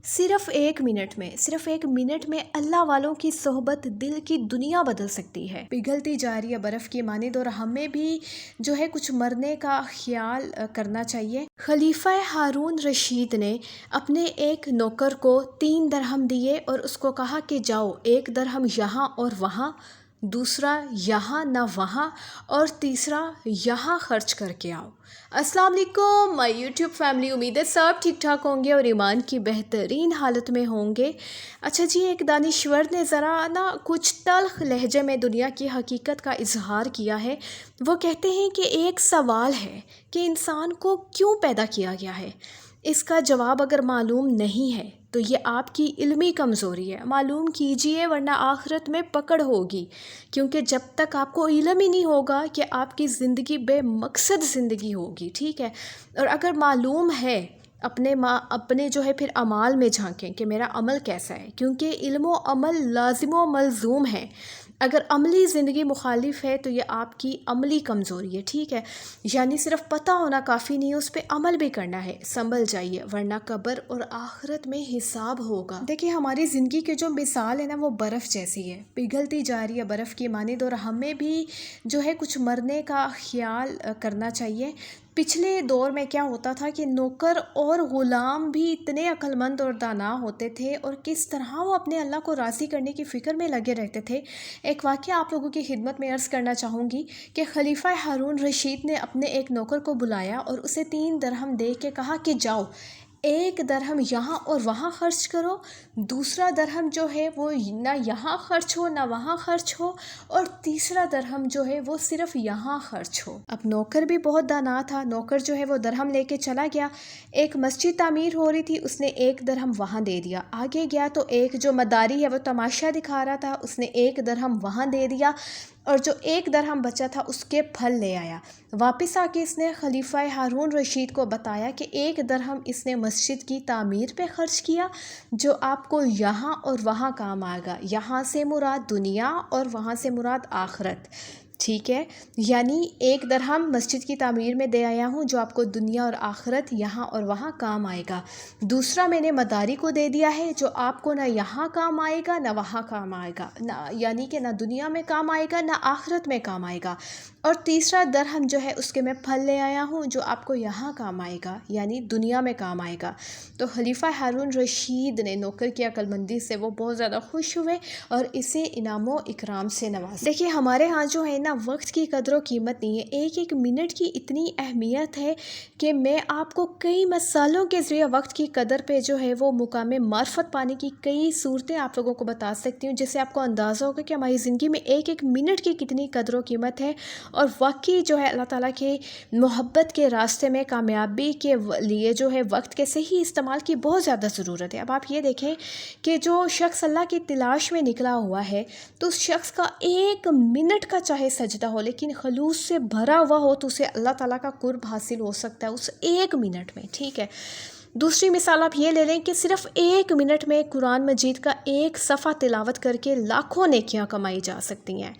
صرف ایک منٹ میں اللہ والوں کی صحبت دل کی دنیا بدل سکتی ہے۔ پگھلتی جا رہی ہے برف کی مانند، اور ہمیں بھی جو ہے کچھ مرنے کا خیال کرنا چاہیے۔ خلیفہ ہارون رشید نے اپنے ایک نوکر کو 3 درہم دیے اور اس کو کہا کہ جاؤ 1 درہم یہاں اور وہاں، دوسرا یہاں نہ وہاں، اور تیسرا یہاں خرچ کر کے آؤ۔ السلام علیکم مائی یوٹیوب فیملی، امید ہے سب ٹھیک ٹھاک ہوں گے اور ایمان کی بہترین حالت میں ہوں گے۔ اچھا جی، ایک دانشور نے ذرا کچھ تلخ لہجے میں دنیا کی حقیقت کا اظہار کیا ہے۔ وہ کہتے ہیں کہ ایک سوال ہے کہ انسان کو کیوں پیدا کیا گیا ہے؟ اس کا جواب اگر معلوم نہیں ہے تو یہ آپ کی علمی کمزوری ہے۔ معلوم کیجئے ورنہ آخرت میں پکڑ ہوگی، کیونکہ جب تک آپ کو علم ہی نہیں ہوگا کہ آپ کی زندگی بے مقصد زندگی ہوگی، ٹھیک ہے؟ اور اگر معلوم ہے اپنے جو ہے پھر اعمال میں جھانکیں کہ میرا عمل کیسا ہے، کیونکہ علم و عمل لازم و ملزوم ہے۔ اگر عملی زندگی مخالف ہے تو یہ آپ کی عملی کمزوری ہے، ٹھیک ہے؟ یعنی صرف پتہ ہونا کافی نہیں، اس پہ عمل بھی کرنا ہے۔ سنبھل جائیے ورنہ قبر اور آخرت میں حساب ہوگا۔ دیکھیں، ہماری زندگی کی جو مثال ہے وہ برف جیسی ہے، پگھلتی جا رہی ہے برف کی مانند، اور ہمیں بھی جو ہے کچھ مرنے کا خیال کرنا چاہیے۔ پچھلے دور میں کیا ہوتا تھا کہ نوکر اور غلام بھی اتنے عقل مند اور دانا ہوتے تھے، اور کس طرح وہ اپنے اللہ کو راضی کرنے کی فکر میں لگے رہتے تھے۔ ایک واقعہ آپ لوگوں کی خدمت میں عرض کرنا چاہوں گی کہ خلیفہ ہارون رشید نے اپنے ایک نوکر کو بلایا اور اسے 3 درہم دے کے کہا کہ جاؤ 1 درہم یہاں اور وہاں خرچ کرو، دوسرا درہم جو ہے وہ نہ یہاں خرچ ہو نہ وہاں خرچ ہو، اور تیسرا درہم جو ہے وہ صرف یہاں خرچ ہو۔ اب نوکر بھی بہت دانا تھا، نوکر جو ہے وہ درہم لے کے چلا گیا۔ ایک مسجد تعمیر ہو رہی تھی، اس نے 1 درہم وہاں دے دیا۔ آگے گیا تو ایک جو مداری ہے وہ تماشا دکھا رہا تھا، اس نے 1 درہم وہاں دے دیا، اور جو 1 درہم بچا تھا اس کے پھل لے آیا۔ واپس آ کے اس نے خلیفہ ہارون رشید کو بتایا کہ 1 درہم اس نے مسجد کی تعمیر پہ خرچ کیا، جو آپ کو یہاں اور وہاں کام آئے گا۔ یہاں سے مراد دنیا اور وہاں سے مراد آخرت، ٹھیک ہے؟ یعنی 1 درہم مسجد کی تعمیر میں دے آیا ہوں جو آپ کو دنیا اور آخرت یہاں اور وہاں کام آئے گا۔ دوسرا میں نے مداری کو دے دیا ہے جو آپ کو نہ یہاں کام آئے گا نہ وہاں کام آئے گا، یعنی کہ نہ دنیا میں کام آئے گا نہ آخرت میں کام آئے گا۔ اور تیسرا درہم جو ہے اس کے میں پھل لے آیا ہوں جو آپ کو یہاں کام آئے گا، یعنی دنیا میں کام آئے گا۔ تو خلیفہ ہارون رشید نے نوکر کی عقل مندی سے وہ بہت زیادہ خوش ہوئے اور اسے انعام و اکرام سے نوازا۔ دیکھیے، ہمارے ہاں جو ہے وقت کی قدر و قیمت نہیں ہے۔ ایک منٹ کی اتنی اہمیت ہے کہ میں آپ کو کئی مثالوں کے ذریعے وقت کی قدر پہ جو ہے وہ مقام معرفت پانے کی کئی صورتیں آپ لوگوں کو بتا سکتی ہوں، جس سے آپ کو اندازہ ہوگا کہ ہماری زندگی میں ایک منٹ کی کتنی قدر و قیمت ہے، اور واقعی جو ہے اللہ تعالیٰ کے محبت کے راستے میں کامیابی کے لیے جو ہے وقت کے صحیح استعمال کی بہت زیادہ ضرورت ہے۔ اب آپ یہ دیکھیں کہ جو شخص اللہ کی تلاش میں نکلا ہوا ہے تو اس شخص کا 1 منٹ کا چاہے سجدہ ہو لیکن خلوص سے بھرا ہوا ہو تو اسے اللہ تعالیٰ کا قرب حاصل ہو سکتا ہے اس 1 منٹ میں، ٹھیک ہے؟ دوسری مثال آپ یہ لے لیں کہ صرف 1 منٹ میں قرآن مجید کا 1 صفحہ تلاوت کر کے لاکھوں نیکیاں کمائی جا سکتی ہیں۔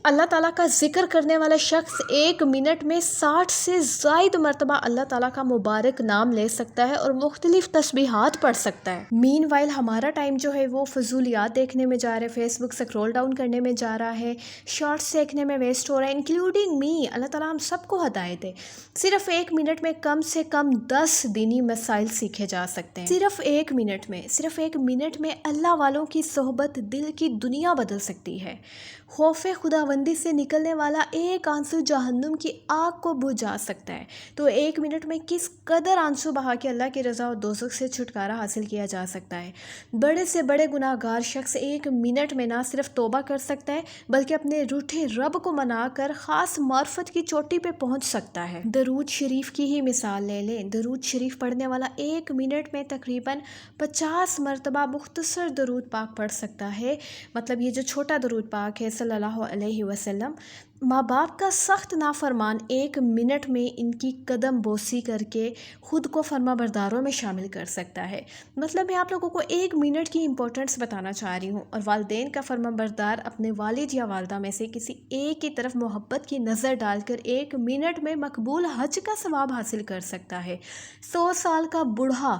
اللہ تعالیٰ کا ذکر کرنے والا شخص 1 منٹ میں 60 سے زائد مرتبہ اللہ تعالیٰ کا مبارک نام لے سکتا ہے اور مختلف تسبیحات پڑھ سکتا ہے۔ مین وائل ہمارا ٹائم جو ہے وہ فضولیات دیکھنے میں جا رہا ہے، فیس بک سکرول ڈاؤن کرنے میں جا رہا ہے، شارٹس دیکھنے میں ویسٹ ہو رہا ہے، انکلوڈنگ می۔ اللہ تعالیٰ ہم سب کو ہدایت دے۔ صرف 1 منٹ میں کم سے کم 10 دینی مسائل سیکھے جا سکتے ہیں۔ صرف 1 منٹ میں اللہ والوں کی صحبت دل کی دنیا بدل سکتی ہے۔ خوف خداوندی سے نکلنے والا ایک آنسو جہنم کی آگ کو بجھا سکتا ہے۔ تو 1 منٹ میں کس قدر آنسو بہا کے اللہ کی رضا اور دوزخ سے چھٹکارا حاصل کیا جا سکتا ہے۔ بڑے سے بڑے گناہ گار شخص 1 منٹ میں نہ صرف توبہ کر سکتا ہے بلکہ اپنے روٹھے رب کو منا کر خاص معرفت کی چوٹی پہ پہنچ سکتا ہے۔ درود شریف کی ہی مثال لے لیں۔ درود شریف پڑھنے والا 1 منٹ میں تقریباً 50 مرتبہ مختصر درود پاک پڑھ سکتا ہے۔ مطلب یہ جو چھوٹا درود پاک ہے صلی اللہ علیہ وسلم، ماں باپ کا سخت نافرمان 1 منٹ میں ان کی قدم بوسی کر کے خود کو فرما برداروں میں شامل کر سکتا ہے۔ مطلب میں آپ لوگوں کو 1 منٹ کی امپورٹنس بتانا چاہ رہی ہوں، اور والدین کا فرما بردار اپنے والد یا والدہ میں سے کسی ایک کی طرف محبت کی نظر ڈال کر 1 منٹ میں مقبول حج کا ثواب حاصل کر سکتا ہے۔ 100 سال کا بوڑھا